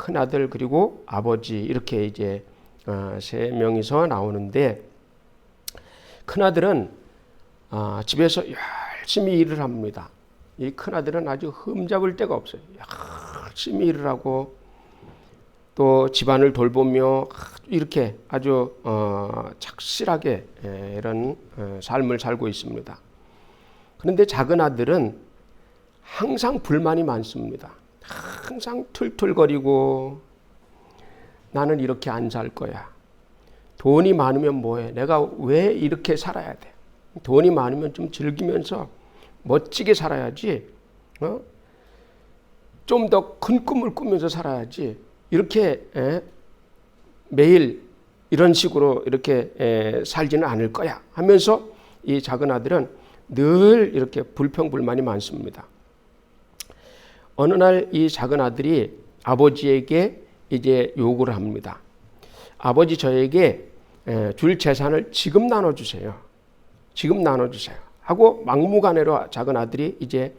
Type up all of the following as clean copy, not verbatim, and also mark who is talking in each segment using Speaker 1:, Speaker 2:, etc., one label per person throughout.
Speaker 1: 큰아들 그리고 아버지 이렇게 이제 세 명이서 나오는데 큰아들은 집에서 열심히 일을 합니다. 이 큰아들은 아주 흠잡을 데가 없어요. 열심히 일을 하고 또 집안을 돌보며 이렇게 아주 착실하게 이런 삶을 살고 있습니다. 그런데 작은 아들은 항상 불만이 많습니다. 항상 툴툴거리고 나는 이렇게 안 살 거야. 돈이 많으면 뭐해? 내가 왜 이렇게 살아야 돼? 돈이 많으면 좀 즐기면서 멋지게 살아야지. 좀 더 큰 꿈을 꾸면서 살아야지. 이렇게 매일 이런 식으로 이렇게 살지는 않을 거야 하면서 이 작은 아들은 늘 이렇게 불평불만이 많습니다. 어느 날 이 작은 아들이 아버지에게 이제 요구를 합니다. 아버지 저에게 줄 재산을 지금 나눠주세요. 지금 나눠주세요. 하고 막무가내로 작은 아들이 이제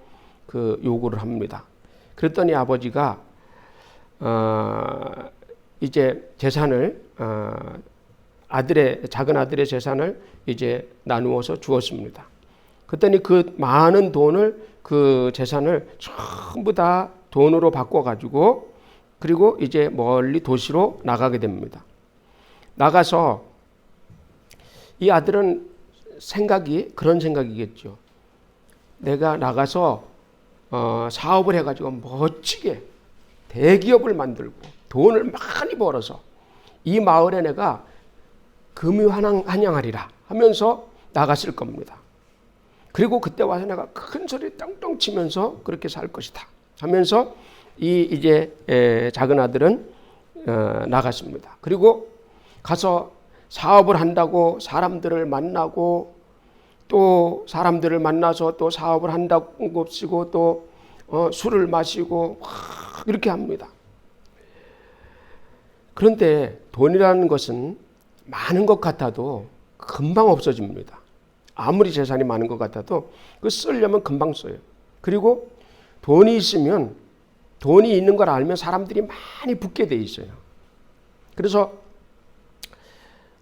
Speaker 1: 그 요구를 합니다. 그랬더니 아버지가 이제 재산을 작은 아들의 재산을 이제 나누어서 주었습니다. 그랬더니 그 많은 돈을 그 재산을 전부 다 돈으로 바꿔가지고 그리고 이제 멀리 도시로 나가게 됩니다. 나가서 이 아들은 그런 생각이겠죠. 내가 나가서 사업을 해가지고 멋지게 대기업을 만들고 돈을 많이 벌어서 이 마을에 내가 금유한양하리라 하면서 나갔을 겁니다. 그리고 그때 와서 내가 큰 소리 똥똥 치면서 그렇게 살 것이다 하면서 이제 작은 아들은 나갔습니다. 그리고 가서 사업을 한다고 사람들을 만나고 또 사람들을 만나서 또 사업을 한다고 쓰고 또 술을 마시고 이렇게 합니다. 그런데 돈이라는 것은 많은 것 같아도 금방 없어집니다. 아무리 재산이 많은 것 같아도 그 쓰려면 금방 써요. 그리고 돈이 있으면 돈이 있는 걸 알면 사람들이 많이 붙게 돼 있어요. 그래서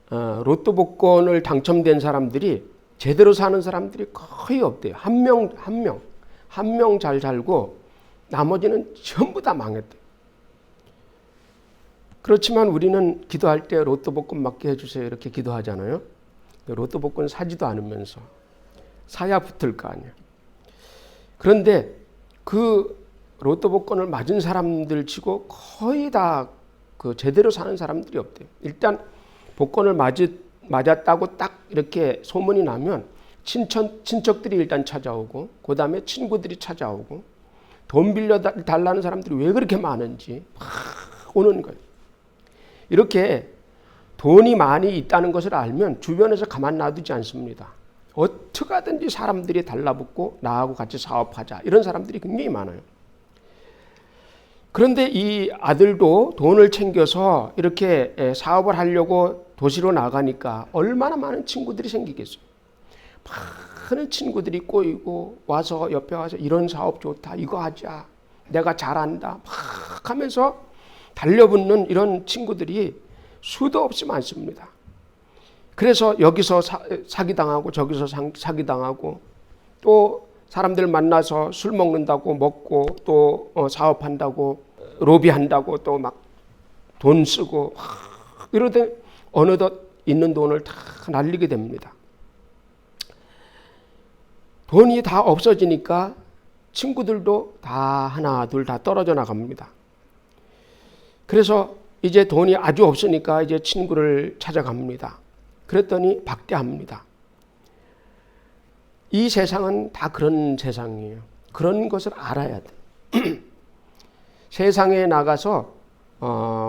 Speaker 1: 로또 복권을 당첨된 사람들이 제대로 사는 사람들이 거의 없대요. 한 명 잘 살고 나머지는 전부 다 망했대요. 그렇지만 우리는 기도할 때 로또 복권 맞게 해주세요 이렇게 기도하잖아요. 로또 복권 사지도 않으면서 사야 붙을 거 아니에요. 그런데 그 로또 복권을 맞은 사람들 치고 거의 다 그 제대로 사는 사람들이 없대요. 일단 복권을 맞았다고 딱 이렇게 소문이 나면 친척들이 일단 찾아오고 그 다음에 친구들이 찾아오고 돈 빌려달라는 사람들이 왜 그렇게 많은지 막 오는 거예요. 이렇게 돈이 많이 있다는 것을 알면 주변에서 가만 놔두지 않습니다. 어떻게 하든지 사람들이 달라붙고 나하고 같이 사업하자 이런 사람들이 굉장히 많아요. 그런데 이 아들도 돈을 챙겨서 이렇게 사업을 하려고 도시로 나가니까 얼마나 많은 친구들이 생기겠어요. 많은 친구들이 꼬이고 와서 옆에 와서 이런 사업 좋다 이거 하자 내가 잘한다 막 하면서 달려붙는 이런 친구들이 수도 없이 많습니다. 그래서 여기서 사기당하고 저기서 사기당하고 또 사람들 만나서 술 먹는다고 먹고 또 사업한다고 로비한다고 또 막 돈 쓰고 이러다 어느덧 있는 돈을 다 날리게 됩니다. 돈이 다 없어지니까 친구들도 다 하나 둘 다 떨어져 나갑니다. 그래서 이제 돈이 아주 없으니까 이제 친구를 찾아갑니다. 그랬더니 박대합니다. 이 세상은 다 그런 세상이에요. 그런 것을 알아야 돼. 세상에 나가서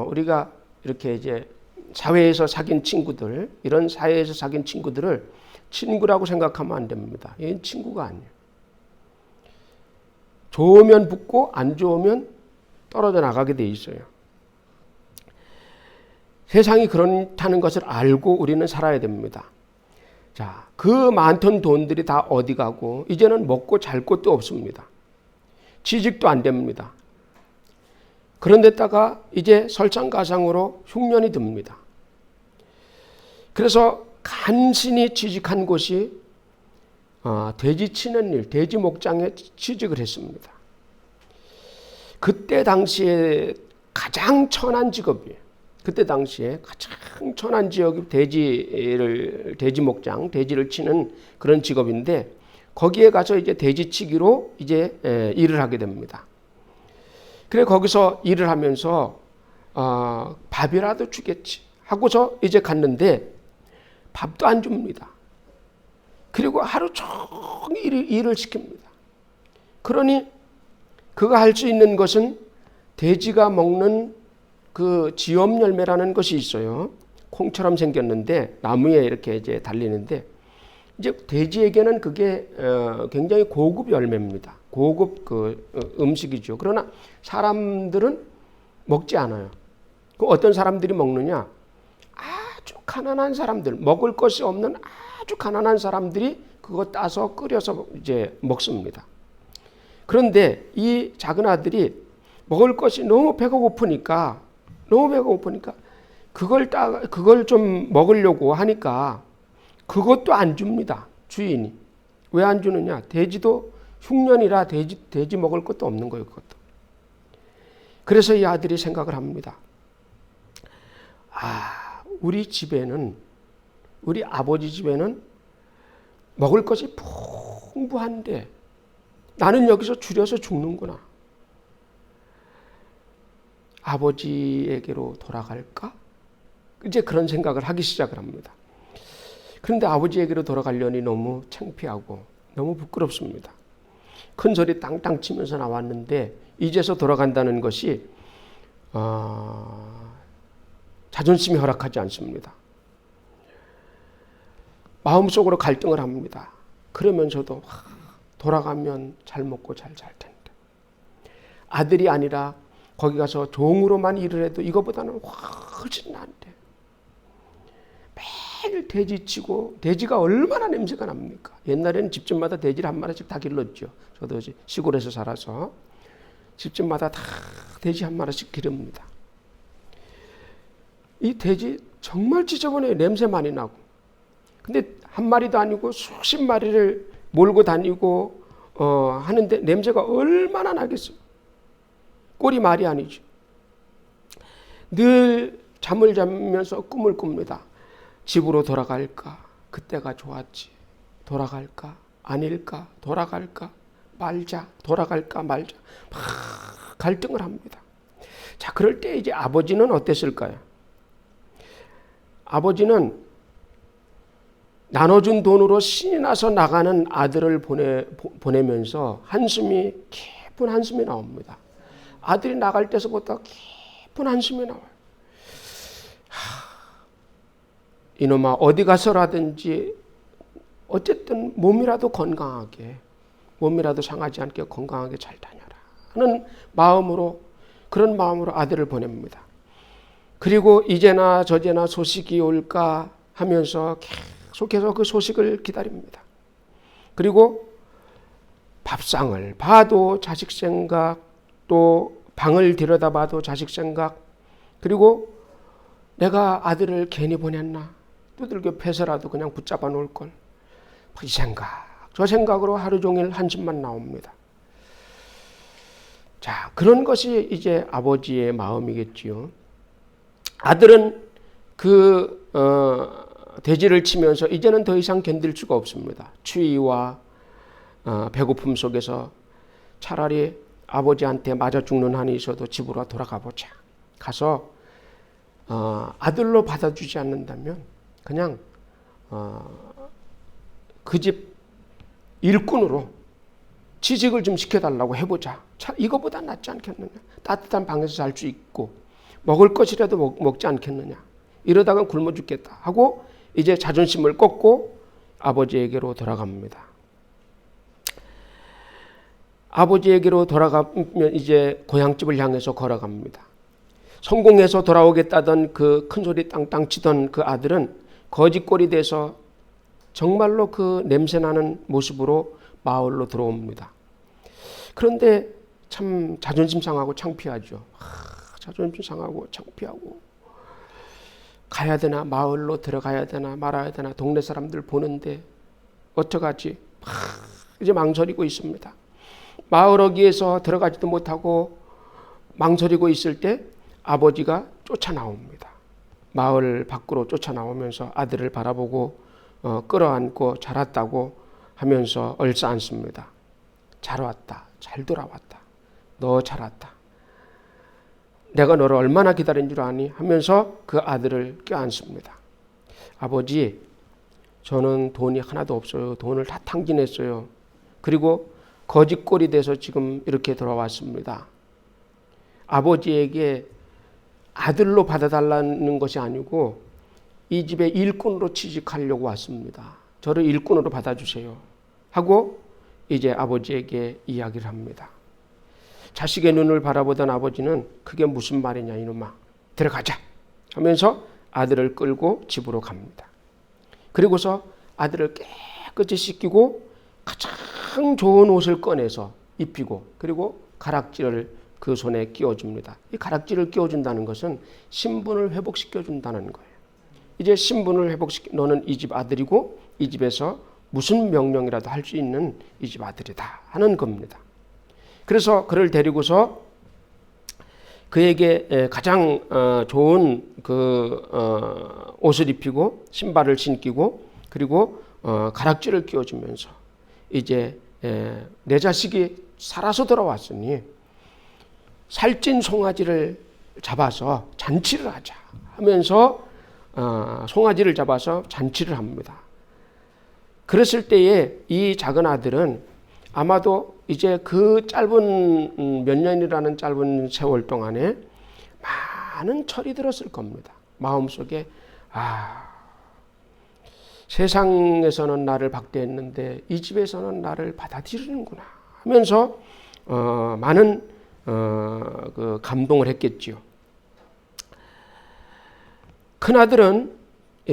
Speaker 1: 우리가 이렇게 이제 사회에서 사귄 친구들, 이런 사회에서 사귄 친구들을 친구라고 생각하면 안 됩니다. 얘는 친구가 아니에요. 좋으면 붙고 안 좋으면 떨어져 나가게 돼 있어요. 세상이 그렇다는 것을 알고 우리는 살아야 됩니다. 자, 그 많던 돈들이 다 어디 가고 이제는 먹고 잘 곳도 없습니다. 취직도 안 됩니다. 그런데다가 이제 설상가상으로 흉년이 듭니다. 그래서 간신히 취직한 곳이 돼지 치는 일, 돼지 목장에 취직을 했습니다. 그때 당시에 가장 천한 직업이에요. 그때 당시에 가장 천한 직업이 돼지 목장, 돼지를 치는 그런 직업인데 거기에 가서 이제 돼지치기로 이제 일을 하게 됩니다. 그래 거기서 일을 하면서 밥이라도 주겠지 하고서 이제 갔는데 밥도 안 줍니다. 그리고 하루 종일 일을 시킵니다. 그러니 그가 할 수 있는 것은 돼지가 먹는 그 지엄 열매라는 것이 있어요. 콩처럼 생겼는데 나무에 이렇게 이제 달리는데 이제 돼지에게는 그게 굉장히 고급 열매입니다. 고급 그 음식이죠. 그러나 사람들은 먹지 않아요. 그 어떤 사람들이 먹느냐? 아주 가난한 사람들, 먹을 것이 없는 아주 가난한 사람들이 그거 따서 끓여서 이제 먹습니다. 그런데 이 작은 아들이 먹을 것이 너무 배가 고프니까 그걸 좀 먹으려고 하니까 그것도 안 줍니다. 주인이. 왜 안 주느냐? 돼지도 흉년이라 돼지 먹을 것도 없는 거예요. 그것도. 그래서 이 아들이 생각을 합니다. 우리 집에는, 우리 아버지 집에는 먹을 것이 풍부한데 나는 여기서 줄여서 죽는구나. 아버지에게로 돌아갈까? 이제 그런 생각을 하기 시작을 합니다. 그런데 아버지에게로 돌아가려니 너무 창피하고 너무 부끄럽습니다. 큰 소리 땅땅 치면서 나왔는데 이제서 돌아간다는 것이 자존심이 허락하지 않습니다. 마음속으로 갈등을 합니다. 그러면서도 돌아가면 잘 먹고 잘 살 텐데. 아들이 아니라 거기 가서 종으로만 일을 해도 이거보다는 훨씬 나은데. 매일 돼지 치고 돼지가 얼마나 냄새가 납니까? 옛날에는 집집마다 돼지를 한 마리씩 다 길렀죠. 저도 시골에서 살아서 집집마다 다 돼지 한 마리씩 기릅니다. 이 돼지 정말 지저분해요. 냄새 많이 나고. 근데 한 마리도 아니고 수십 마리를 몰고 다니고 하는데 냄새가 얼마나 나겠어요. 꼴이 말이 아니죠. 늘 잠을 자면서 꿈을 꿉니다. 집으로 돌아갈까? 그때가 좋았지. 돌아갈까? 아닐까? 돌아갈까? 말자. 돌아갈까? 말자. 막 갈등을 합니다. 자, 그럴 때 이제 아버지는 어땠을까요? 아버지는 나눠준 돈으로 신이 나서 나가는 아들을 보내면서 깊은 한숨이 나옵니다. 아들이 나갈 때서부터 깊은 한숨이 나와요. 이놈아 어디 가서라든지 어쨌든 몸이라도 건강하게, 몸이라도 상하지 않게 건강하게 잘 다녀라 하는 마음으로, 그런 마음으로 아들을 보냅니다. 그리고 이제나 저제나 소식이 올까 하면서 계속해서 그 소식을 기다립니다. 그리고 밥상을 봐도 자식 생각, 또 방을 들여다봐도 자식 생각, 그리고 내가 아들을 괜히 보냈나, 두들겨 패서라도 그냥 붙잡아 놓을 걸, 이 생각 저 생각으로 하루 종일 한숨만 나옵니다. 자, 그런 것이 이제 아버지의 마음이겠지요. 아들은 돼지를 치면서 이제는 더 이상 견딜 수가 없습니다. 추위와 배고픔 속에서 차라리 아버지한테 맞아 죽는 한이 있어도 집으로 돌아가 보자. 가서 아들로 받아주지 않는다면 그냥 그 집 일꾼으로 취직을 좀 시켜달라고 해보자. 이거보다 낫지 않겠느냐. 따뜻한 방에서 살 수 있고 먹을 것이라도 먹지 않겠느냐. 이러다가 굶어 죽겠다 하고 이제 자존심을 꺾고 아버지에게로 돌아갑니다. 아버지에게로 돌아가면 이제 고향집을 향해서 걸어갑니다. 성공해서 돌아오겠다던 그 큰소리 땅땅 치던 그 아들은 거지꼴이 돼서 정말로 그 냄새나는 모습으로 마을로 들어옵니다. 그런데 참 자존심 상하고 창피하죠. 자존심 상하고 창피하고 가야 되나 마을로 들어가야 되나 말아야 되나 동네 사람들 보는데 어떡하지? 이제 망설이고 있습니다. 마을 어귀에서 들어가지도 못하고 망설이고 있을 때 아버지가 쫓아나옵니다. 마을 밖으로 쫓아나오면서 아들을 바라보고 끌어안고 잘 왔다고 하면서 얼싸안습니다. 잘 왔다. 잘 돌아왔다. 너 잘 왔다. 내가 너를 얼마나 기다린 줄 아니? 하면서 그 아들을 껴안습니다. 아버지, 저는 돈이 하나도 없어요. 돈을 다 탕진했어요. 그리고 거지꼴이 돼서 지금 이렇게 돌아왔습니다. 아버지에게 아들로 받아달라는 것이 아니고 이 집에 일꾼으로 취직하려고 왔습니다. 저를 일꾼으로 받아주세요. 하고 이제 아버지에게 이야기를 합니다. 자식의 눈을 바라보던 아버지는 그게 무슨 말이냐 이놈아 들어가자 하면서 아들을 끌고 집으로 갑니다. 그리고서 아들을 깨끗이 씻기고 가장 좋은 옷을 꺼내서 입히고 그리고 가락지를 그 손에 끼워줍니다. 이 가락지를 끼워준다는 것은 신분을 회복시켜준다는 거예요. 이제 신분을 회복시켜 너는 이 집 아들이고 이 집에서 무슨 명령이라도 할 수 있는 이 집 아들이다 하는 겁니다. 그래서 그를 데리고서 그에게 가장 좋은 그 옷을 입히고 신발을 신기고 그리고 가락지를 끼워주면서 이제 내 자식이 살아서 돌아왔으니 살찐 송아지를 잡아서 잔치를 하자 하면서 송아지를 잡아서 잔치를 합니다. 그랬을 때에 이 작은 아들은 아마도 이제 그 짧은 몇 년이라는 짧은 세월 동안에 많은 철이 들었을 겁니다. 마음속에 세상에서는 나를 박대했는데 이 집에서는 나를 받아들이는구나 하면서 많은 그 감동을 했겠지요. 큰아들은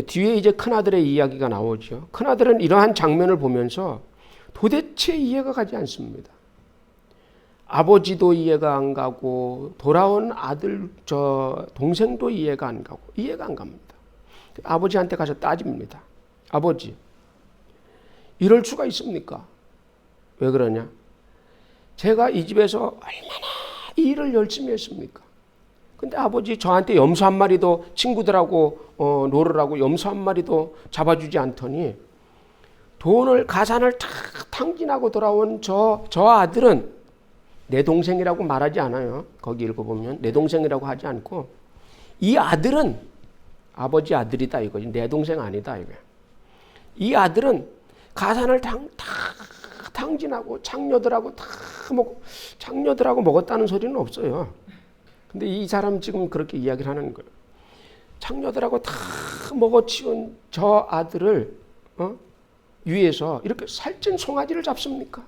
Speaker 1: 뒤에 이제 큰아들의 이야기가 나오죠. 큰아들은 이러한 장면을 보면서 도대체 이해가 가지 않습니다. 아버지도 이해가 안 가고 돌아온 아들 동생도 이해가 안 갑니다. 아버지한테 가서 따집니다. 아버지, 이럴 수가 있습니까? 왜 그러냐? 제가 이 집에서 얼마나 일을 열심히 했습니까? 근데 아버지 저한테 염소 한 마리도 친구들하고 놀으라고 염소 한 마리도 잡아주지 않더니 돈을 가산을 다 탕진하고 돌아온 저 아들은 내 동생이라고 말하지 않아요. 거기 읽어보면 내 동생이라고 하지 않고 이 아들은 아버지 아들이다 이거지 내 동생 아니다 이거. 이 아들은 가산을 다 탕진하고 장녀들하고 먹었다는 소리는 없어요. 근데 이 사람 지금 그렇게 이야기를 하는 거예요. 장녀들하고 다 먹어치운 저 아들을 위해서 이렇게 살찐 송아지를 잡습니까?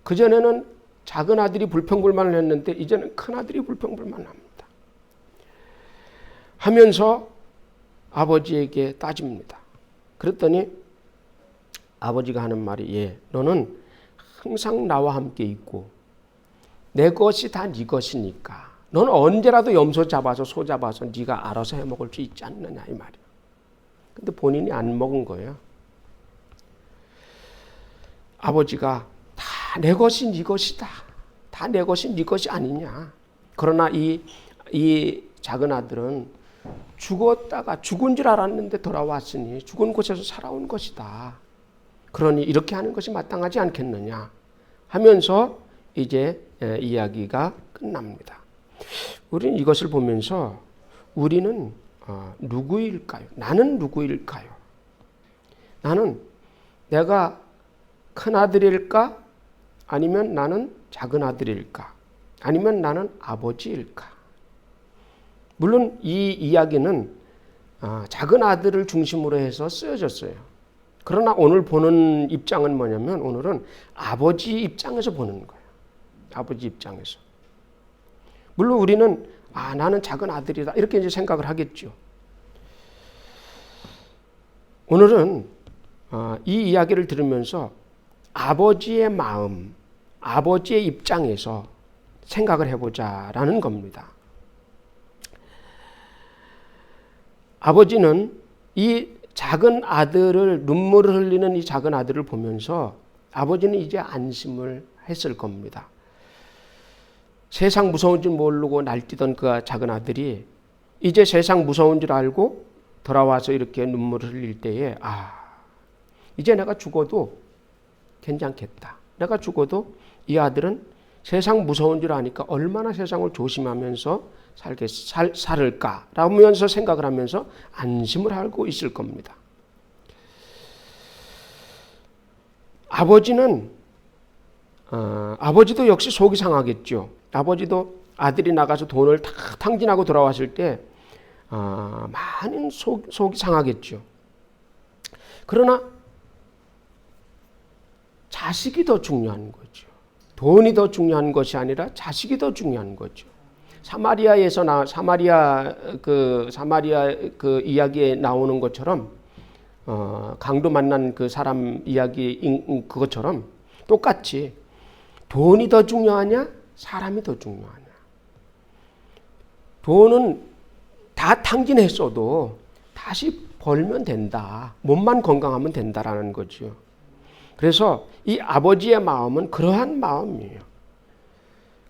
Speaker 1: 그전에는 작은 아들이 불평불만을 했는데 이제는 큰 아들이 불평불만을 합니다. 하면서 아버지에게 따집니다. 그랬더니 아버지가 하는 말이 너는 항상 나와 함께 있고 내 것이 다 네 것이니까 너는 언제라도 염소 잡아서 소 잡아서 네가 알아서 해먹을 수 있지 않느냐 이 말이야. 근데 본인이 안 먹은 거예요. 아버지가 다 내 것이 네 것이다. 다 내 것이 네 것이 아니냐. 그러나 이 작은 아들은 죽었다가 죽은 줄 알았는데 돌아왔으니 죽은 곳에서 살아온 것이다. 그러니 이렇게 하는 것이 마땅하지 않겠느냐 하면서 이제 이야기가 끝납니다. 우리는 이것을 보면서 우리는 누구일까요? 나는 누구일까요? 나는 내가 큰 아들일까? 아니면 나는 작은 아들일까? 아니면 나는 아버지일까? 물론 이 이야기는 작은 아들을 중심으로 해서 쓰여졌어요. 그러나 오늘 보는 입장은 뭐냐면 오늘은 아버지 입장에서 보는 거예요. 아버지 입장에서. 물론 우리는 나는 작은 아들이다 이렇게 이제 생각을 하겠죠. 오늘은 이 이야기를 들으면서 아버지의 마음, 아버지의 입장에서 생각을 해보자라는 겁니다. 아버지는 이 작은 아들을, 눈물을 흘리는 이 작은 아들을 보면서 아버지는 이제 안심을 했을 겁니다. 세상 무서운 줄 모르고 날뛰던 그 작은 아들이 이제 세상 무서운 줄 알고 돌아와서 이렇게 눈물을 흘릴 때에 이제 내가 죽어도 괜찮겠다. 내가 죽어도 이 아들은 세상 무서운 줄 아니까 얼마나 세상을 조심하면서 살을까 라면서 생각을 하면서 안심을 하고 있을 겁니다. 아버지도 역시 속이 상하겠죠. 아버지도 아들이 나가서 돈을 다 탕진하고 돌아왔을 때 많은 속이 상하겠죠. 그러나 자식이 더 중요한 거죠. 돈이 더 중요한 것이 아니라 자식이 더 중요한 거죠. 사마리아 그 이야기에 나오는 것처럼 강도 만난 그 사람 이야기 그것처럼 똑같이 돈이 더 중요하냐? 사람이 더 중요하냐? 돈은 다 탕진했어도 다시 벌면 된다. 몸만 건강하면 된다라는 거죠. 그래서 이 아버지의 마음은 그러한 마음이에요.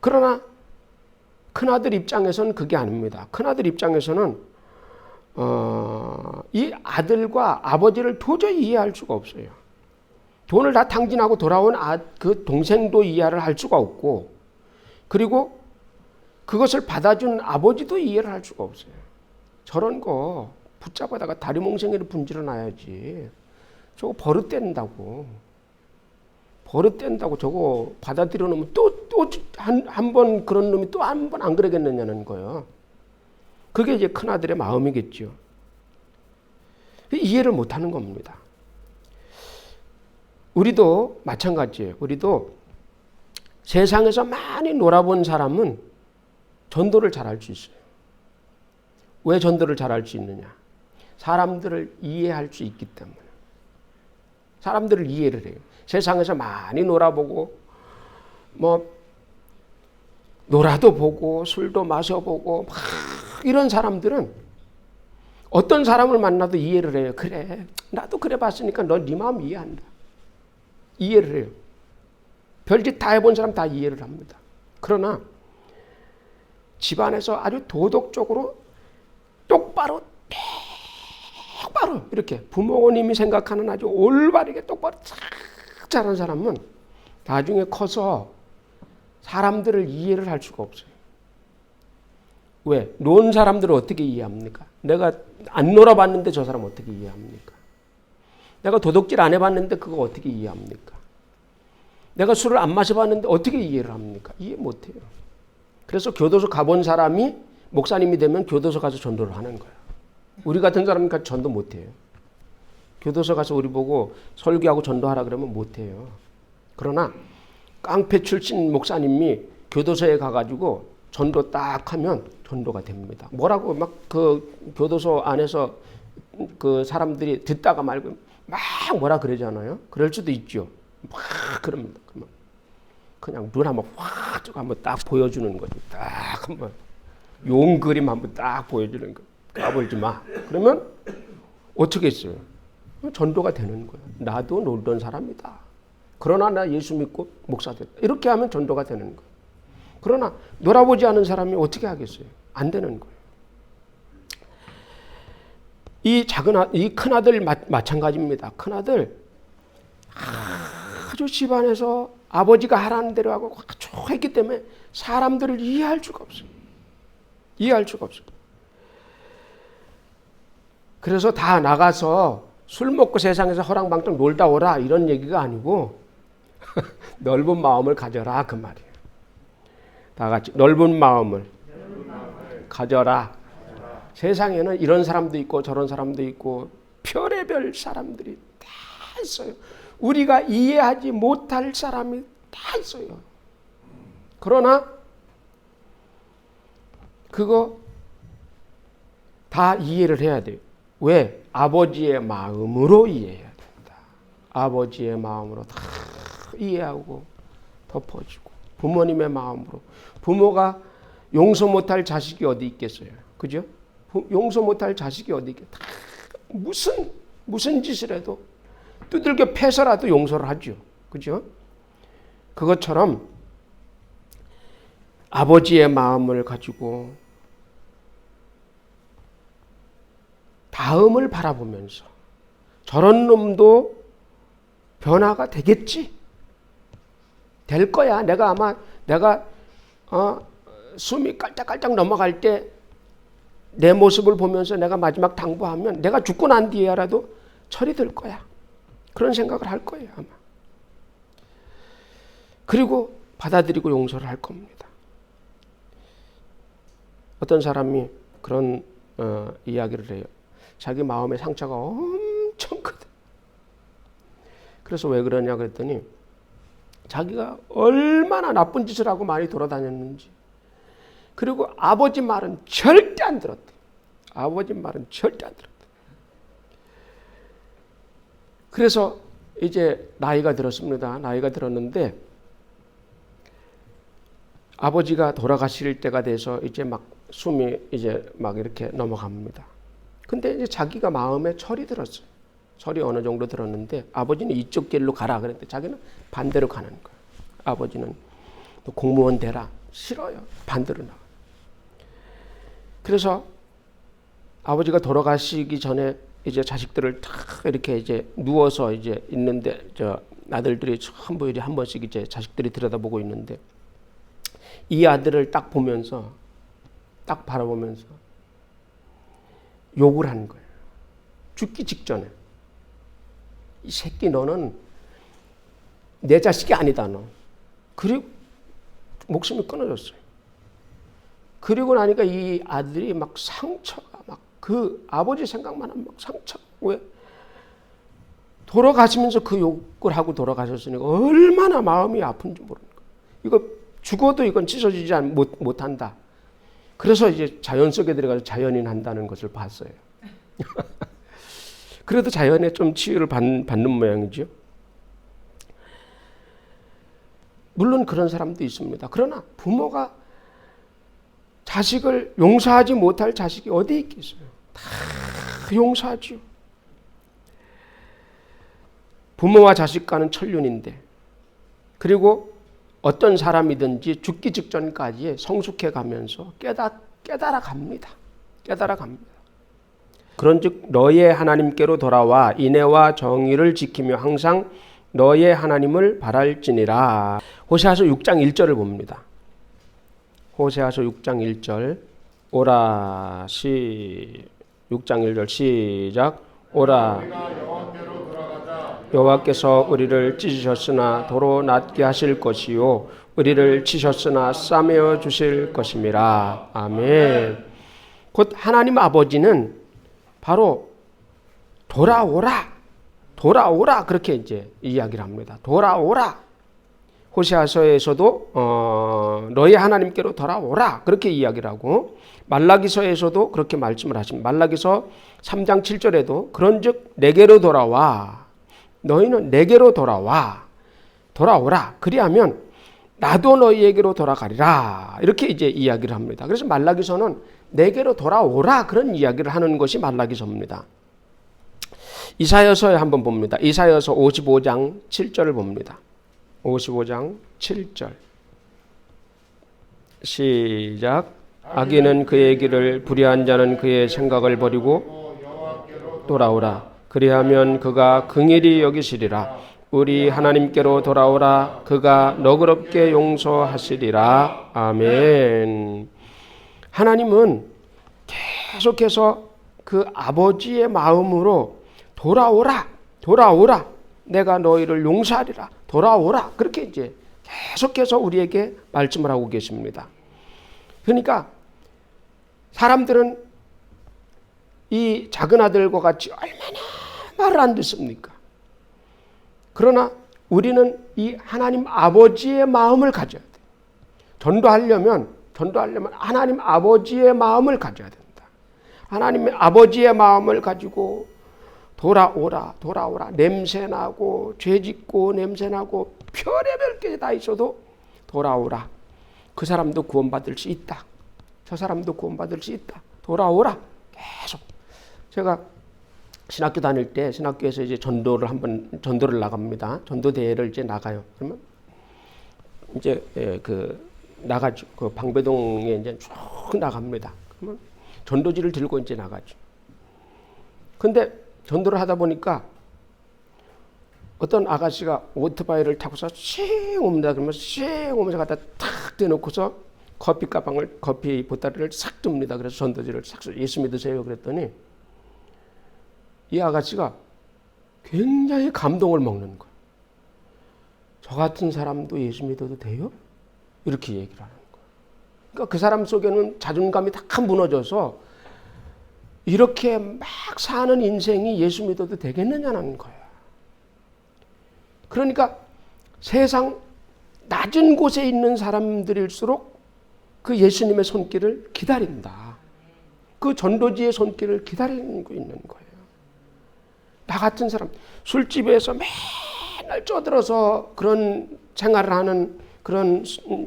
Speaker 1: 그러나 큰아들 입장에서는 그게 아닙니다. 큰아들 입장에서는 이 아들과 아버지를 도저히 이해할 수가 없어요. 돈을 다 탕진하고 돌아온 그 동생도 이해를 할 수가 없고, 그리고 그것을 받아준 아버지도 이해를 할 수가 없어요. 저런 거 붙잡아다가 다리 몽생이를 분질러 놔야지. 저거 버릇된다고 저거 받아들여 놓으면 또 한 번 그런 놈이 또 한 번 안 그러겠느냐는 거예요. 그게 이제 큰아들의 마음이겠죠. 이해를 못하는 겁니다. 우리도 마찬가지예요. 우리도 세상에서 많이 놀아본 사람은 전도를 잘할 수 있어요. 왜 전도를 잘할 수 있느냐? 사람들을 이해할 수 있기 때문에. 사람들을 이해를 해요. 세상에서 많이 놀아보고 놀아도 보고 술도 마셔보고 막 이런 사람들은 어떤 사람을 만나도 이해를 해요. 그래, 나도 그래 봤으니까 너 네 마음 이해한다. 이해를 해요. 별짓 다 해본 사람 다 이해를 합니다. 그러나 집안에서 아주 도덕적으로 똑바로 이렇게 부모님이 생각하는 아주 올바르게 똑바로 잘한 사람은 나중에 커서 사람들을 이해를 할 수가 없어요. 왜? 논 사람들을 어떻게 이해합니까? 내가 안 놀아봤는데 저 사람 어떻게 이해합니까? 내가 도둑질 안 해봤는데 그거 어떻게 이해합니까? 내가 술을 안 마셔봤는데 어떻게 이해를 합니까? 이해 못해요. 그래서 교도소 가본 사람이 목사님이 되면 교도소 가서 전도를 하는 거예요. 우리 같은 사람이니까 전도 못해요. 교도소 가서 우리 보고 설교하고 전도하라 그러면 못해요. 그러나 깡패 출신 목사님이 교도소에 가가지고 전도 딱 하면 전도가 됩니다. 뭐라고 막 그 교도소 안에서 그 사람들이 듣다가 말고 막 뭐라 그러잖아요. 그럴 수도 있죠. 막 그럽니다. 그냥 눈 한번 확 한번 딱 보여주는 거죠. 딱 한번 용 그림 한번 딱 보여주는 거. 까불지 마. 그러면 어떻게 했어요? 전도가 되는 거예요. 나도 놀던 사람이다. 그러나 나 예수 믿고 목사 됐다. 이렇게 하면 전도가 되는 거예요. 그러나 놀아보지 않은 사람이 어떻게 하겠어요? 안 되는 거예요. 이 큰아들 마찬가지입니다. 큰아들 아주 집안에서 아버지가 하라는 대로 하고 아주 했기 때문에 사람들을 이해할 수가 없어요. 이해할 수가 없어요. 그래서 다 나가서 술 먹고 세상에서 허랑방탕 놀다 오라 이런 얘기가 아니고 넓은 마음을 가져라 그 말이에요. 다 같이 넓은 마음을 가져라. 세상에는 이런 사람도 있고 저런 사람도 있고 별의별 사람들이 다 있어요. 우리가 이해하지 못할 사람이 다 있어요. 그러나 그거 다 이해를 해야 돼요. 왜? 아버지의 마음으로 이해해야 된다. 아버지의 마음으로 다 이해하고 덮어주고 부모님의 마음으로 부모가 용서 못할 자식이 어디 있겠어요. 그죠? 용서 못할 자식이 어디 있겠어요. 다 무슨 짓을 해도 두들겨 패서라도 용서를 하죠. 그죠? 그것처럼 아버지의 마음을 가지고 다음을 바라보면서 저런 놈도 변화가 되겠지. 될 거야. 내가 숨이 깔짝깔짝 넘어갈 때 내 모습을 보면서 내가 마지막 당부하면 내가 죽고 난 뒤에라도 철이 들 거야. 그런 생각을 할 거예요, 아마. 그리고 받아들이고 용서를 할 겁니다. 어떤 사람이 그런 이야기를 해요. 자기 마음의 상처가 엄청 크다. 그래서 왜 그러냐 그랬더니 자기가 얼마나 나쁜 짓을 하고 많이 돌아다녔는지, 그리고 아버지 말은 절대 안 들었대. 아버지 말은 절대 안 들었대. 그래서 이제 나이가 들었습니다. 나이가 들었는데 아버지가 돌아가실 때가 돼서 이제 막 숨이 이제 막 이렇게 넘어갑니다. 근데 이제 자기가 마음에 철이 들었어요. 철이 어느 정도 들었는데 아버지는 이쪽 길로 가라 그랬는데 자기는 반대로 가는 거예요. 아버지는 또 공무원 되라. 싫어요. 반대로 나가. 그래서 아버지가 돌아가시기 전에 이제 자식들을 다 이렇게 이제 누워서 이제 있는데 아들들이 전부 한 번씩 이제 자식들이 들여다보고 있는데 이 아들을 딱 보면서 딱 바라보면서 욕을 한 거예요. 죽기 직전에. 이 새끼 너는 내 자식이 아니다 너. 그리고 목숨이 끊어졌어요. 그리고 나니까 이 아들이 막 상처가 막 그 아버지 생각만 하면 막 상처. 왜? 돌아가시면서 그 욕을 하고 돌아가셨으니까 얼마나 마음이 아픈지 모르는 거예요. 이거 죽어도 이건 찢어지지 못한다. 그래서 이제 자연 속에 들어가서 자연인 한다는 것을 봤어요. 그래도 자연에 좀 치유를 받는 모양이죠. 물론 그런 사람도 있습니다. 그러나 부모가 자식을 용서하지 못할 자식이 어디 있겠어요. 다 용서하죠. 부모와 자식과는 천륜인데, 그리고 어떤 사람이든지 죽기 직전까지 성숙해 가면서 깨달아 갑니다. 그런즉 너의 하나님께로 돌아와 인애와 정의를 지키며 항상 너의 하나님을 바랄지니라. 호세아서 6장 1절을 봅니다. 호세아서 6장 1절. 오라 6장 1절 시작. 오라 여호와께서 우리를 찢으셨으나 도로 낫게 하실 것이요 우리를 치셨으나 싸매어 주실 것임이라. 아멘. 곧 하나님 아버지는 바로 돌아오라 그렇게 이제 이야기를 합니다. 돌아오라. 호세아서에서도 너희 하나님께로 돌아오라 그렇게 이야기를 하고, 말라기서에서도 그렇게 말씀을 하십니다. 말라기서 3장 7절에도 그런즉 내게로 돌아와, 너희는 내게로 돌아오라. 그리하면 나도 너희에게로 돌아가리라. 이렇게 이제 이야기를 합니다. 그래서 말라기서는 내게로 돌아오라 그런 이야기를 하는 것이 말라기서입니다. 이사야서에 한번 봅니다. 이사야서 55장 7절을 봅니다. 55장 7절 시작. 악인은 그의 길을, 불의한 자는 그의 생각을 버리고 돌아오라. 그리하면 그가 긍휼히 여기시리라. 우리 하나님께로 돌아오라. 그가 너그럽게 용서하시리라. 아멘. 하나님은 계속해서 그 아버지의 마음으로 돌아오라. 내가 너희를 용서하리라. 돌아오라. 그렇게 이제 계속해서 우리에게 말씀을 하고 계십니다. 그러니까 사람들은 이 작은 아들과 같이 얼마나 말을 안 듣습니까? 그러나 우리는 이 하나님 아버지의 마음을 가져야 돼. 전도하려면 하나님 아버지의 마음을 가져야 된다. 하나님의 아버지의 마음을 가지고 돌아오라, 돌아오라. 냄새나고 죄짓고 냄새나고 별의별 게 다 있어도 돌아오라. 그 사람도 구원받을 수 있다. 저 사람도 구원받을 수 있다. 돌아오라. 계속. 제가 신학교 다닐 때 신학교에서 이제 전도를 나갑니다. 전도 대회를 이제 나가요. 그러면 이제 나가죠. 그 방배동에 이제 쭉 나갑니다. 그러면 전도지를 들고 이제 나가죠. 근데 전도를 하다 보니까 어떤 아가씨가 오토바이를 타고서 씩 옵니다. 그러면 씩 오면서 갖다 탁 대놓고서 커피 보따리를 싹 듭니다. 그래서 전도지를 싹 예수 믿으세요. 그랬더니 이 아가씨가 굉장히 감동을 먹는 거예요. 저 같은 사람도 예수 믿어도 돼요? 이렇게 얘기를 하는 거예요. 그러니까 그 사람 속에는 자존감이 다 무너져서 이렇게 막 사는 인생이 예수 믿어도 되겠느냐는 거예요. 그러니까 세상 낮은 곳에 있는 사람들일수록 그 예수님의 손길을 기다린다. 그 전도지의 손길을 기다리고 있는 거예요. 나 같은 사람, 술집에서 맨날 쪼들어서 그런 생활을 하는 그런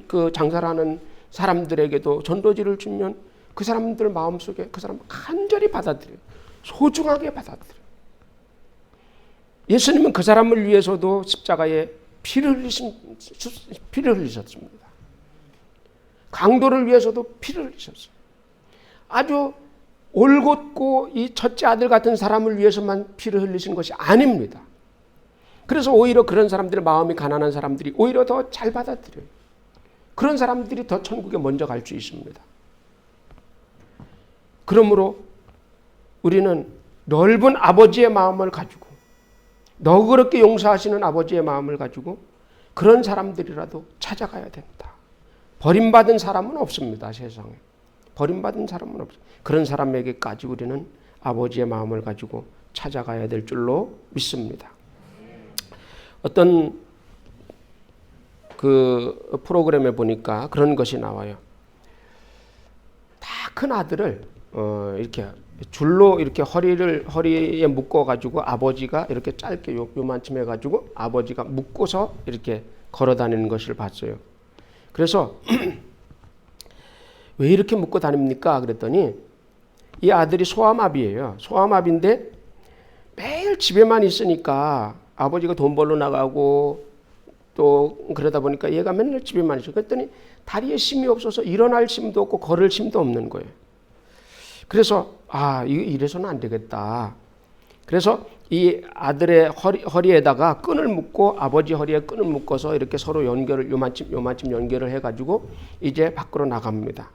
Speaker 1: 그 장사를 하는 사람들에게도 전도지를 주면 그 사람들 마음속에 그 사람 간절히 받아들여요. 소중하게 받아들여요. 예수님은 그 사람을 위해서도 십자가에 피를 흘리셨습니다. 강도를 위해서도 피를 흘리셨어요. 아주 올곧고 이 첫째 아들 같은 사람을 위해서만 피를 흘리신 것이 아닙니다. 그래서 오히려 그런 사람들의 마음이 가난한 사람들이 오히려 더 잘 받아들여요. 그런 사람들이 더 천국에 먼저 갈 수 있습니다. 그러므로 우리는 넓은 아버지의 마음을 가지고 너그럽게 용서하시는 아버지의 마음을 가지고 그런 사람들이라도 찾아가야 된다. 버림받은 사람은 없습니다. 세상에. 버림받은 사람은 없어요. 그런 사람에게까지 우리는 아버지의 마음을 가지고 찾아가야 될 줄로 믿습니다. 어떤 그 프로그램에 보니까 그런 것이 나와요. 다 큰 아들을 이렇게 줄로 이렇게 허리에 묶어 가지고 아버지가 이렇게 짧게 요만큼 해 가지고 아버지가 묶고서 이렇게 걸어 다니는 것을 봤어요. 그래서 왜 이렇게 묶고 다닙니까? 그랬더니 이 아들이 소아마비예요. 소아마비인데 매일 집에만 있으니까 아버지가 돈 벌러 나가고 또 그러다 보니까 얘가 맨날 집에만 있어. 그랬더니 다리에 힘이 없어서 일어날 힘도 없고 걸을 힘도 없는 거예요. 그래서 이래서는 안 되겠다. 그래서 이 아들의 허리에다가 끈을 묶고 아버지 허리에 끈을 묶어서 이렇게 서로 연결을 요만큼 연결을 해가지고 이제 밖으로 나갑니다.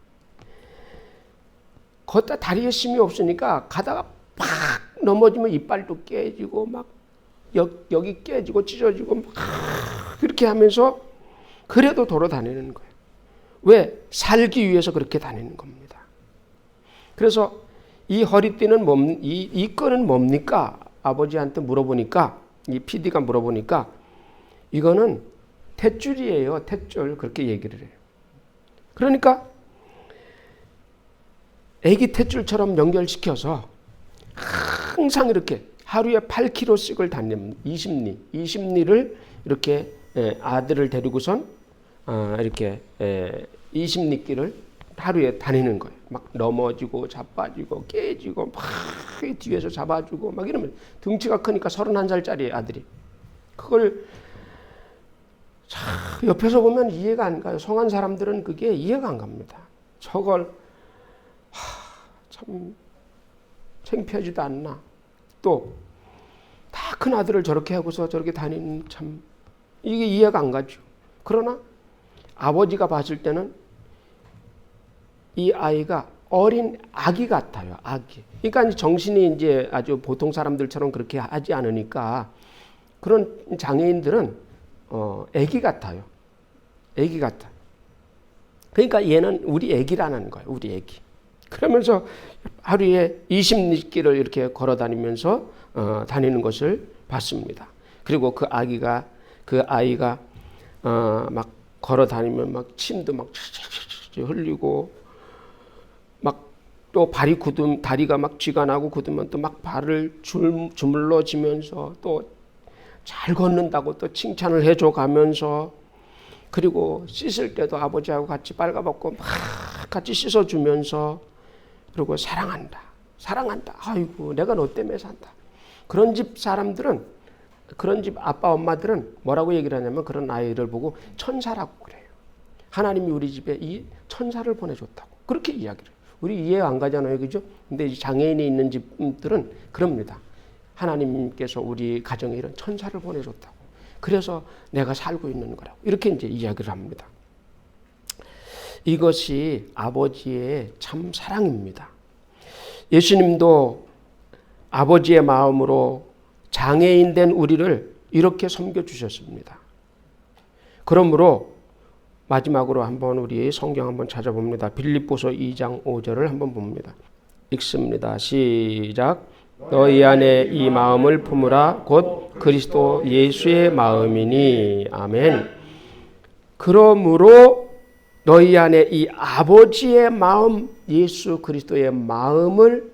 Speaker 1: 걷다 다리에 힘이 없으니까 가다가 팍 넘어지면 이빨도 깨지고 막 여기 깨지고 찢어지고 막 그렇게 하면서 그래도 돌아다니는 거예요. 왜? 살기 위해서 그렇게 다니는 겁니다. 그래서 이 허리띠는 이 끈은 뭡니까? 아버지한테 물어보니까 이 PD가 물어보니까 이거는 탯줄이에요. 탯줄 그렇게 얘기를 해요. 그러니까 애기 탯줄처럼 연결시켜서 항상 이렇게 하루에 8km씩을 다니는 20리를 이렇게 아들을 데리고선 이렇게 20리길을 하루에 다니는 거예요. 막 넘어지고 자빠지고 깨지고 막 뒤에서 잡아주고 막 이러면 등치가 크니까 31살짜리 아들이 그걸 옆에서 보면 이해가 안 가요. 성한 사람들은 그게 이해가 안 갑니다. 저걸 참 창피하지도 않나. 또 다 큰 아들을 저렇게 하고서 저렇게 다니는 참 이게 이해가 안 가죠. 그러나 아버지가 봤을 때는 이 아이가 어린 아기 같아요. 아기. 그러니까 정신이 이제 아주 보통 사람들처럼 그렇게 하지 않으니까 그런 장애인들은 아기 같아요. 아기 같아. 그러니까 얘는 우리 아기라는 거예요. 우리 아기. 그러면서 하루에 20리길을 이렇게 걸어 다니면서 다니는 것을 봤습니다. 그리고 그 아이가 막 걸어 다니면 막 침도 막 흘리고 막 또 다리가 막 쥐가 나고 굳으면 또 막 발을 주물러지면서 또 잘 걷는다고 또 칭찬을 해줘 가면서, 그리고 씻을 때도 아버지하고 같이 빨가벗고 막 같이 씻어주면서, 그리고 사랑한다. 아이고 내가 너 때문에 산다. 그런 집 사람들은, 그런 집 아빠 엄마들은 뭐라고 얘기를 하냐면 그런 아이를 보고 천사라고 그래요. 하나님이 우리 집에 이 천사를 보내줬다고 그렇게 이야기를 해요. 우리 이해 안 가잖아요, 그죠? 근데 장애인이 있는 집들은 그럽니다. 하나님께서 우리 가정에 이런 천사를 보내줬다고. 그래서 내가 살고 있는 거라고. 이렇게 이제 이야기를 합니다. 이것이 아버지의 참 사랑입니다. 예수님도 아버지의 마음으로 장애인 된 우리를 이렇게 섬겨주셨습니다. 그러므로 마지막으로 한번 우리 성경 한번 찾아봅니다. 빌립보서 2장 5절을 한번 봅니다. 읽습니다. 시작. 너희 안에 이 마음을 품으라. 곧 그리스도 예수의 마음이니. 아멘. 그러므로 너희 안에 이 아버지의 마음, 예수 그리스도의 마음을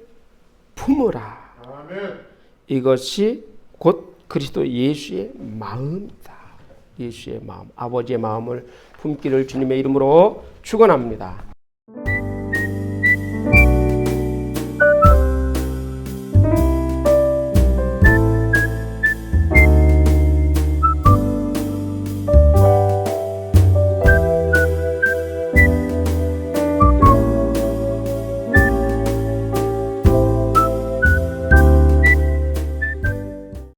Speaker 1: 품으라. 아멘. 이것이 곧 그리스도 예수의 마음이다. 예수의 마음, 아버지의 마음을 품기를 주님의 이름으로 축원합니다.